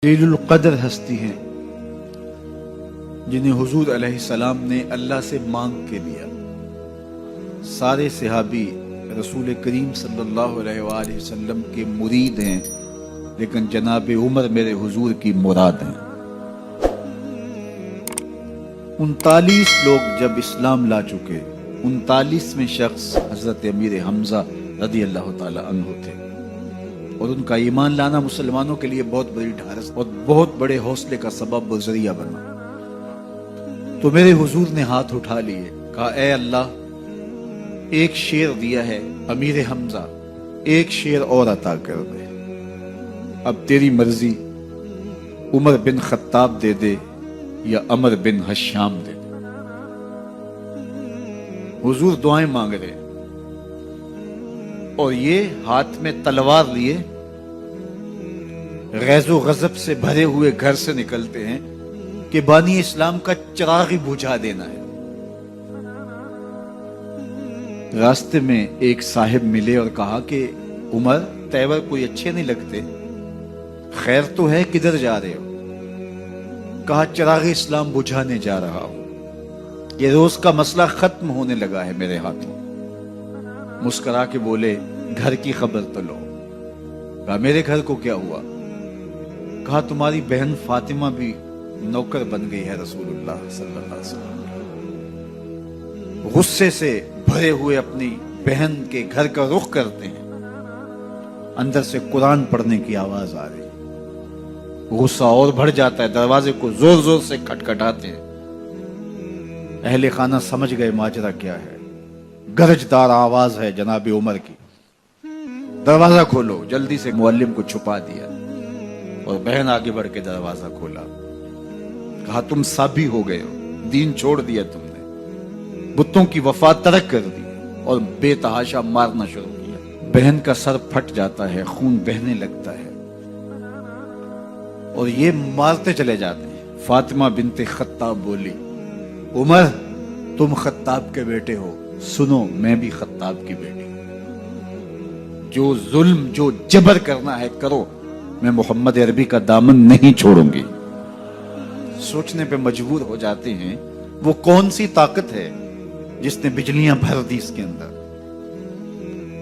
جلیل القدر ہستی ہیں جنہیں حضور علیہ السلام نے اللہ سے مانگ کے لیا۔ سارے صحابی رسول کریم صلی اللہ علیہ وآلہ وسلم کے مرید ہیں، لیکن جناب عمر میرے حضور کی مراد ہیں۔ 39 لوگ جب اسلام لا چکے، 39ویں شخص حضرت امیر حمزہ رضی اللہ تعالی عنہ تھے، اور ان کا ایمان لانا مسلمانوں کے لیے بہت بڑی ڈھارس اور بہت بڑے حوصلے کا سبب و ذریعہ بنا۔ تو میرے حضور نے ہاتھ اٹھا لیے، کہا اے اللہ، ایک شیر دیا ہے امیر حمزہ، ایک شیر اور عطا کر دے، اب تیری مرضی، عمر بن خطاب دے دے یا عمر بن حشام دے دے۔ حضور دعائیں مانگ رہے اور یہ ہاتھ میں تلوار لیے غیظ و غضب سے بھرے ہوئے گھر سے نکلتے ہیں کہ بانی اسلام کا چراغ ہی بجھا دینا ہے۔ راستے میں ایک صاحب ملے اور کہا کہ عمر، تیور کوئی اچھے نہیں لگتے، خیر تو ہے، کدھر جا رہے ہو؟ کہا چراغ اسلام بجھانے جا رہا ہوں، یہ روز کا مسئلہ ختم ہونے لگا ہے میرے ہاتھوں۔ مسکرا کے بولے گھر کی خبر تو لو۔ کہا میرے گھر کو کیا ہوا؟ کہا تمہاری بہن فاطمہ بھی نوکر بن گئی ہے رسول اللہ صلی اللہ علیہ وسلم۔ غصے سے بھرے ہوئے اپنی بہن کے گھر کا رخ کرتے ہیں، اندر سے قرآن پڑھنے کی آواز آ رہی، غصہ اور بڑھ جاتا ہے، دروازے کو زور زور سے کھٹکھٹاتے ہیں۔ اہل خانہ سمجھ گئے ماجرا کیا ہے، گرجدار آواز ہے جناب عمر کی، دروازہ کھولو۔ جلدی سے معلم کو چھپا دیا اور بہن آگے بڑھ کے دروازہ کھولا۔ کہا تم سابی ہو گئے ہو، دین چھوڑ دیا تم نے، بتوں کی وفا ترک کر دی اور بے تحاشا مارنا شروع کیا۔ بہن کا سر پھٹ جاتا ہے، خون بہنے لگتا ہے اور یہ مارتے چلے جاتے ہیں۔ فاطمہ بنت خطاب بولی عمر، تم خطاب کے بیٹے ہو، سنو میں بھی خطاب کی بیٹی ہوں، جو ظلم جو جبر کرنا ہے کرو، میں محمد عربی کا دامن نہیں چھوڑوں گی۔ سوچنے پہ مجبور ہو جاتے ہیں وہ کون سی طاقت ہے جس نے بجلیاں بھر دی اس کے اندر۔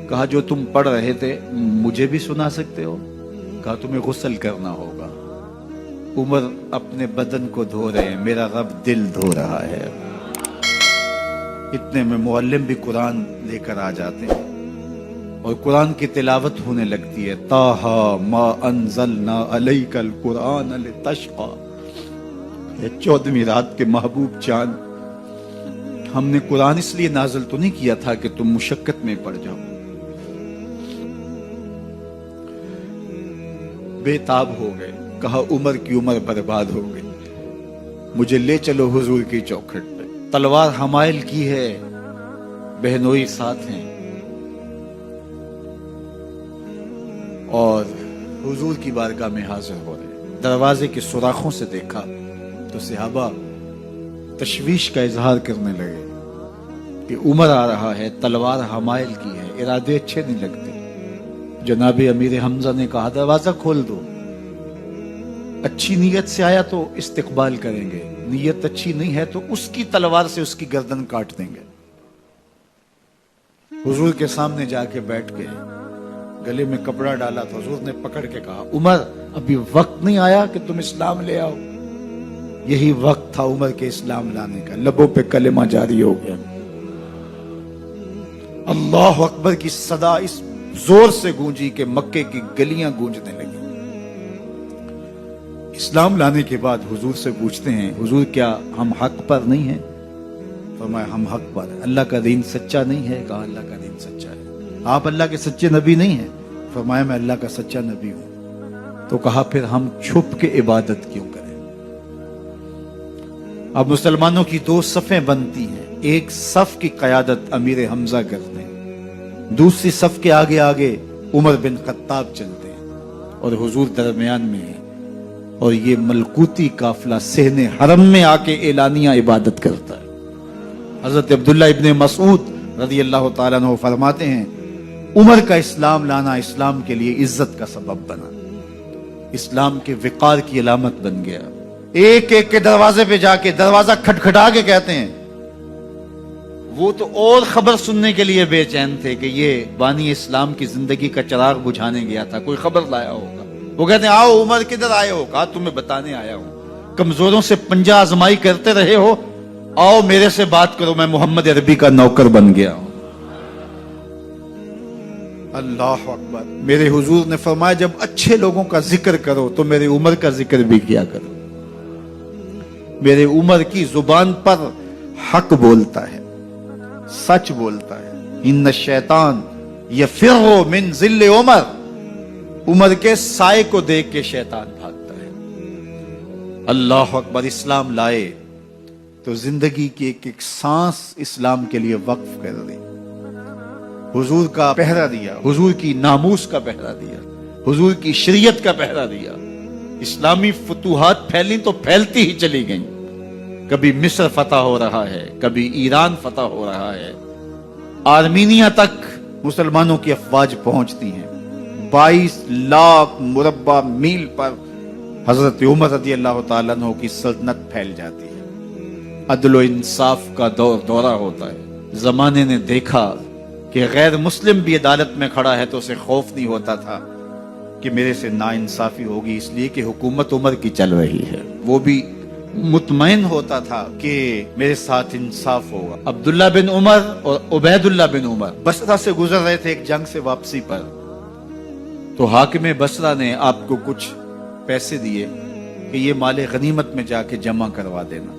کہا جو تم پڑھ رہے تھے مجھے بھی سنا سکتے ہو؟ کہا تمہیں غسل کرنا ہوگا۔ عمر اپنے بدن کو دھو رہے ہیں، میرا رب دل دھو رہا ہے۔ اتنے میں معلم بھی قرآن لے کر آ جاتے ہیں اور قرآن کی تلاوت ہونے لگتی ہے۔ طٰہٰ ما انزلنا علیک القرآن لتشقیٰ، 14ویں رات کے محبوب چاند، ہم نے قرآن اس لیے نازل تو نہیں کیا تھا کہ تم مشقت میں پڑ جاؤ۔ بے تاب ہو گئے، کہا عمر کی عمر برباد ہو گئی، مجھے لے چلو حضور کی چوکھٹ پہ۔ تلوار حمائل کی ہے، بہنوئی ساتھ ہیں، اور حضور کی بارگاہ میں حاضر ہو رہے۔ دروازے کے سوراخوں سے دیکھا تو صحابہ تشویش کا اظہار کرنے لگے کہ عمر آ رہا ہے، تلوار حمائل کی ہے، ارادے اچھے نہیں لگتے۔ جناب امیر حمزہ نے کہا دروازہ کھول دو، اچھی نیت سے آیا تو استقبال کریں گے، نیت اچھی نہیں ہے تو اس کی تلوار سے اس کی گردن کاٹ دیں گے۔ حضور کے سامنے جا کے بیٹھ گئے، گلے میں کپڑا ڈالا تو حضور نے پکڑ کے کہا عمر، ابھی وقت نہیں آیا کہ تم اسلام لے آؤ؟ یہی وقت تھا عمر کے اسلام لانے کا۔ لبوں پہ کلمہ جاری ہو گیا، اللہ اکبر کی صدا اس زور سے گونجی کہ مکے کی گلیاں گونجنے لگی۔ اسلام لانے کے بعد حضور سے پوچھتے ہیں حضور کیا ہم حق پر نہیں ہیں؟ فرمایا ہم حق پر ہیں۔ اللہ کا دین سچا نہیں ہے؟ کہا اللہ کا دین سچا ہے۔ آپ اللہ کے سچے نبی نہیں ہیں؟ فرمایا میں اللہ کا سچا نبی ہوں۔ تو کہا پھر ہم چھپ کے عبادت کیوں کریں؟ اب مسلمانوں کی دو صفیں بنتی ہیں، ایک صف کی قیادت امیر حمزہ کرتے ہیں، دوسری صف کے آگے آگے عمر بن خطاب چلتے ہیں اور حضور درمیان میں ہیں، اور یہ ملکوتی قافلہ صحن حرم میں آ کے اعلانیہ عبادت کرتا ہے۔ حضرت عبداللہ ابن مسعود رضی اللہ تعالیٰ عنہ فرماتے ہیں عمر کا اسلام لانا اسلام کے لیے عزت کا سبب بنا۔ اسلام کے وقار کی علامت بن گیا. ایک ایک کے دروازے پہ جا کے دروازہ کھٹکھٹا کے کہتے ہیں. وہ تو اور خبر سننے کے لیے بے چین تھے کہ یہ بانی اسلام کی زندگی کا چراغ بجھانے گیا تھا, کوئی خبر لایا ہوگا. وہ کہتے ہیں آؤ عمر کدھر آئے ہو؟ کہا تمہیں بتانے آیا ہوں, کمزوروں سے پنجہ آزمائی کرتے رہے ہو, آؤ میرے سے بات کرو, میں محمد عربی کا نوکر بن گیا ہوں. اللہ اکبر. میرے حضور نے فرمایا جب اچھے لوگوں کا ذکر کرو تو میرے عمر کا ذکر بھی کیا کرو. میرے عمر کی زبان پر حق بولتا ہے, سچ بولتا ہے. ان الشیطان یفر من ظل عمر, عمر کے سائے کو دیکھ کے شیطان بھاگتا ہے. اللہ اکبر. اسلام لائے تو زندگی کی ایک ایک سانس اسلام کے لیے وقف کر دی. حضور کا پہرا دیا, حضور کی ناموس کا پہرا دیا, حضور کی شریعت کا پہرا دیا. اسلامی فتوحات پھیلی تو پھیلتی ہی چلی گئیں. کبھی مصر فتح ہو رہا ہے, کبھی ایران فتح ہو رہا ہے, آرمینیا تک مسلمانوں کی افواج پہنچتی ہیں. 22 لاکھ مربع میل پر حضرت عمر رضی اللہ تعالیٰ عنہ کی سلطنت پھیل جاتی ہے. عدل و انصاف کا دورہ ہوتا ہے. زمانے نے دیکھا کہ غیر مسلم بھی عدالت میں کھڑا ہے تو اسے خوف نہیں ہوتا تھا کہ میرے سے ناانصافی ہوگی, اس لیے کہ حکومت عمر کی چل رہی ہے. وہ بھی مطمئن ہوتا تھا کہ میرے ساتھ انصاف ہوگا. عبداللہ بن عمر اور عبید اللہ بن عمر بصرہ سے گزر رہے تھے ایک جنگ سے واپسی پر, تو حاکم بصرہ نے آپ کو کچھ پیسے دیے کہ یہ مال غنیمت میں جا کے جمع کروا دینا,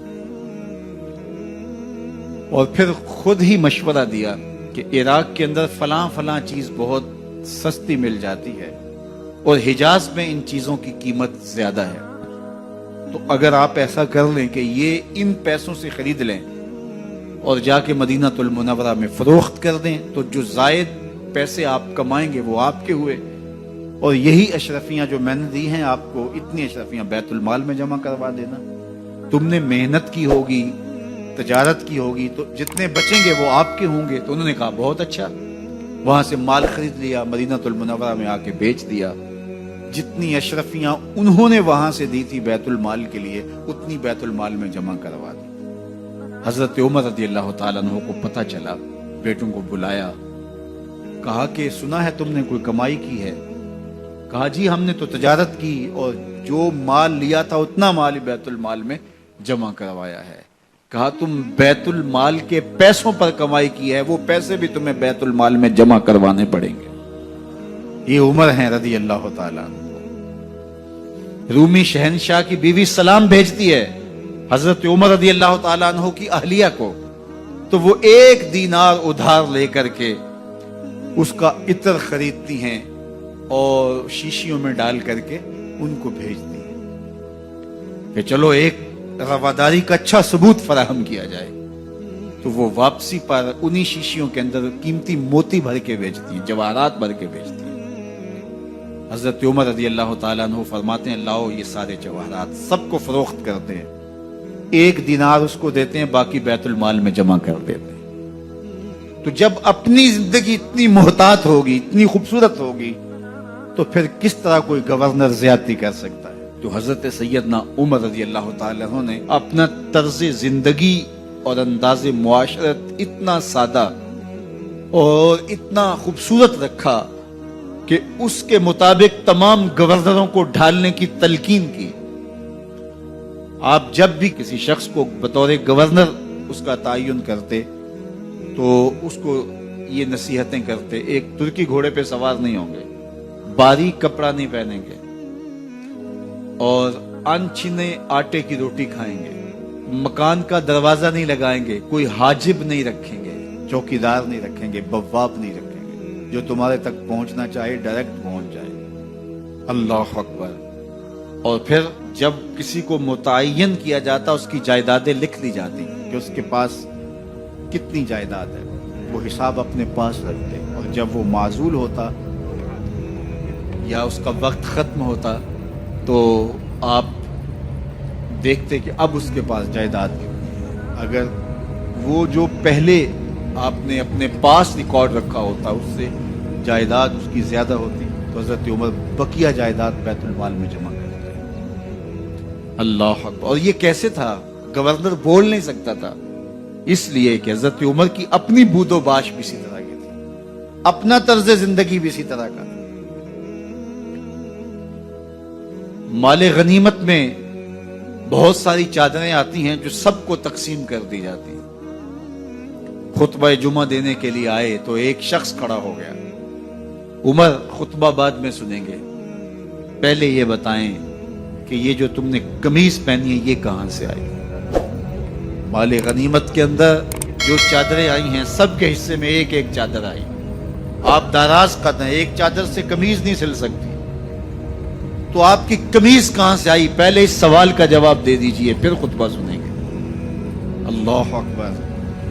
اور پھر خود ہی مشورہ دیا کہ عراق کے اندر فلاں چیز بہت سستی مل جاتی ہے اور حجاز میں ان چیزوں کی قیمت زیادہ ہے, تو اگر آپ ایسا کر لیں کہ یہ ان پیسوں سے خرید لیں اور جا کے مدینہ المنورہ میں فروخت کر دیں تو جو زائد پیسے آپ کمائیں گے وہ آپ کے ہوئے, اور یہی اشرفیاں جو میں نے دی ہیں آپ کو, اتنی اشرفیاں بیت المال میں جمع کروا دینا. تم نے محنت کی ہوگی, تجارت کی ہوگی, تو جتنے بچیں گے وہ آپ کے ہوں گے. تو انہوں نے کہا بہت اچھا. وہاں سے مال خرید لیا, مدینہ المنورہ میں آ کے بیچ دیا. جتنی اشرفیاں انہوں نے وہاں سے دی تھی بیت المال کے لیے, اتنی بیت المال میں جمع کروا دی. حضرت عمر رضی اللہ تعالیٰ عنہ کو پتہ چلا, بیٹوں کو بلایا, کہا کہ سنا ہے تم نے کوئی کمائی کی ہے؟ کہا جی ہم نے تو تجارت کی اور جو مال لیا تھا اتنا مال ہی بیت المال میں جمع کروایا ہے. کہا تم بیت المال کے پیسوں پر کمائی کی ہے, وہ پیسے بھی تمہیں بیت المال میں جمع کروانے پڑیں گے. یہ عمر ہیں رضی اللہ تعالیٰ. رومی شہنشاہ کی بیوی سلام بھیجتی ہے حضرت عمر رضی اللہ تعالیٰ عنہ کی اہلیہ کو, تو وہ 1 دینار ادھار لے کر کے اس کا عطر خریدتی ہیں اور شیشیوں میں ڈال کر کے ان کو بھیجتی ہیں کہ چلو ایک رواداری کا اچھا ثبوت فراہم کیا جائے. تو وہ واپسی پر انہی شیشیوں کے اندر قیمتی موتی بھر کے بیچتی ہیں, جواہرات بھر کے بیچتی ہیں. حضرت عمر رضی اللہ تعالیٰ عنہ فرماتے ہیں لاؤ یہ سارے جواہرات, سب کو فروخت کرتے ہیں, 1 دینار اس کو دیتے ہیں, باقی بیت المال میں جمع کر دیتے ہیں. تو جب اپنی زندگی اتنی محتاط ہوگی, اتنی خوبصورت ہوگی, تو پھر کس طرح کوئی گورنر زیادتی کر سکتا ہے؟ تو حضرت سیدنا عمر رضی اللہ تعالیٰ عنہ نے اپنا طرز زندگی اور انداز معاشرت اتنا سادہ اور اتنا خوبصورت رکھا کہ اس کے مطابق تمام گورنروں کو ڈھالنے کی تلقین کی. آپ جب بھی کسی شخص کو بطور گورنر اس کا تعین کرتے تو اس کو یہ نصیحتیں کرتے, ایک ترکی گھوڑے پہ سوار نہیں ہوں گے, باریک کپڑا نہیں پہنیں گے, اور انچھنے آٹے کی روٹی کھائیں گے, مکان کا دروازہ نہیں لگائیں گے, کوئی حاجب نہیں رکھیں گے, چوکیدار نہیں رکھیں گے, بواب نہیں رکھیں گے, جو تمہارے تک پہنچنا چاہے ڈائریکٹ پہنچ جائے. اللہ اکبر. اور پھر جب کسی کو متعین کیا جاتا اس کی جائیدادیں لکھ دی جاتی کہ اس کے پاس کتنی جائیداد ہے, وہ حساب اپنے پاس رکھتے, اور جب وہ معزول ہوتا یا اس کا وقت ختم ہوتا تو آپ دیکھتے کہ اب اس کے پاس جائیداد کی, اگر وہ جو پہلے آپ نے اپنے پاس ریکارڈ رکھا ہوتا اس سے جائیداد اس کی زیادہ ہوتی, تو حضرت عمر بقیہ جائیداد بیت المال میں جمع کرتے ہیں۔ اللہ اکبر۔ اور یہ کیسے تھا؟ گورنر بول نہیں سکتا تھا، اس لیے کہ حضرت عمر کی اپنی بود و باش بھی اسی طرح کی تھی، اپنا طرز زندگی بھی اسی طرح کا تھا۔ مال غنیمت میں بہت ساری چادریں آتی ہیں جو سب کو تقسیم کر دی جاتی ہیں۔ خطبہ جمعہ دینے کے لیے آئے تو ایک شخص کھڑا ہو گیا، عمر خطبہ بعد میں سنیں گے، پہلے یہ بتائیں کہ یہ جو تم نے قمیض پہنی ہے یہ کہاں سے آئی؟ مال غنیمت کے اندر جو چادریں آئی ہیں سب کے حصے میں ایک ایک چادر آئی، آپ داراز قد ہیں، ایک چادر سے قمیض نہیں سل سکتی، تو آپ کی قمیض کہاں سے آئی؟ پہلے اس سوال کا جواب دے دیجئے، پھر خطبہ سنیں گے۔ اللہ اکبر۔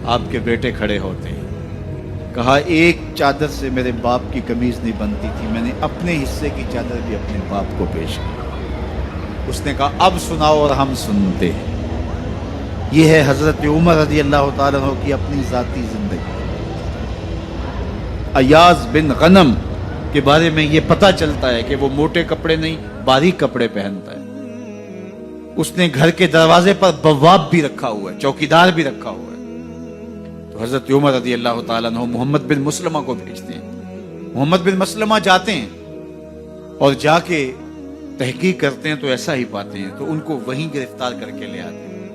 آپ کے بیٹے کھڑے ہوتے ہیں، کہا ایک چادر سے میرے باپ کی قمیض نہیں بنتی تھی، میں نے اپنے حصے کی چادر بھی اپنے باپ کو پیش کی۔ اس نے کہا اب سناؤ اور ہم سنتے ہیں۔ یہ ہے حضرت عمر رضی اللہ تعالیٰ عنہ کی اپنی ذاتی زندگی۔ ایاز بن غنم کے بارے میں یہ پتہ چلتا ہے کہ وہ موٹے کپڑے نہیں باریک کپڑے پہنتا ہے۔ اس نے گھر کے دروازے پر بواب بھی رکھا ہوا ہے، چوکیدار بھی رکھا ہوا ہے۔ تو حضرت عمر رضی اللہ تعالیٰ عنہ محمد بن مسلمہ کو بھیجتے ہیں، محمد بن مسلمہ جاتے ہیں اور جا کے تحقیق کرتے ہیں تو ایسا ہی پاتے ہیں، تو ان کو وہیں گرفتار کر کے لے آتے ہیں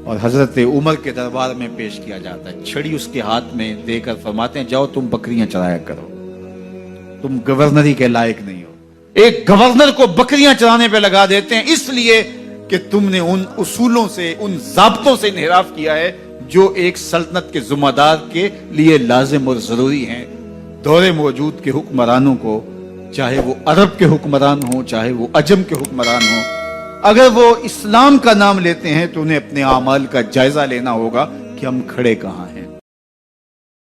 اور حضرت عمر کے دربار میں پیش کیا جاتا ہے۔ چھڑی اس کے ہاتھ میں دے کر فرماتے ہیں جاؤ تم بکریاں چرایا کرو، تم گورنری کے لائق نہیں ہو۔ ایک گورنر کو بکریاں چرانے پہ لگا دیتے ہیں اس لیے کہ تم نے ان اصولوں سے، ان ضابطوں سے انحراف کیا ہے جو ایک سلطنت کے ذمہ دار کے لیے لازم اور ضروری ہیں۔ دور موجود کے حکمرانوں کو، چاہے وہ عرب کے حکمران ہوں چاہے وہ عجم کے حکمران ہوں، اگر وہ اسلام کا نام لیتے ہیں تو انہیں اپنے اعمال کا جائزہ لینا ہوگا کہ ہم کھڑے کہاں ہیں۔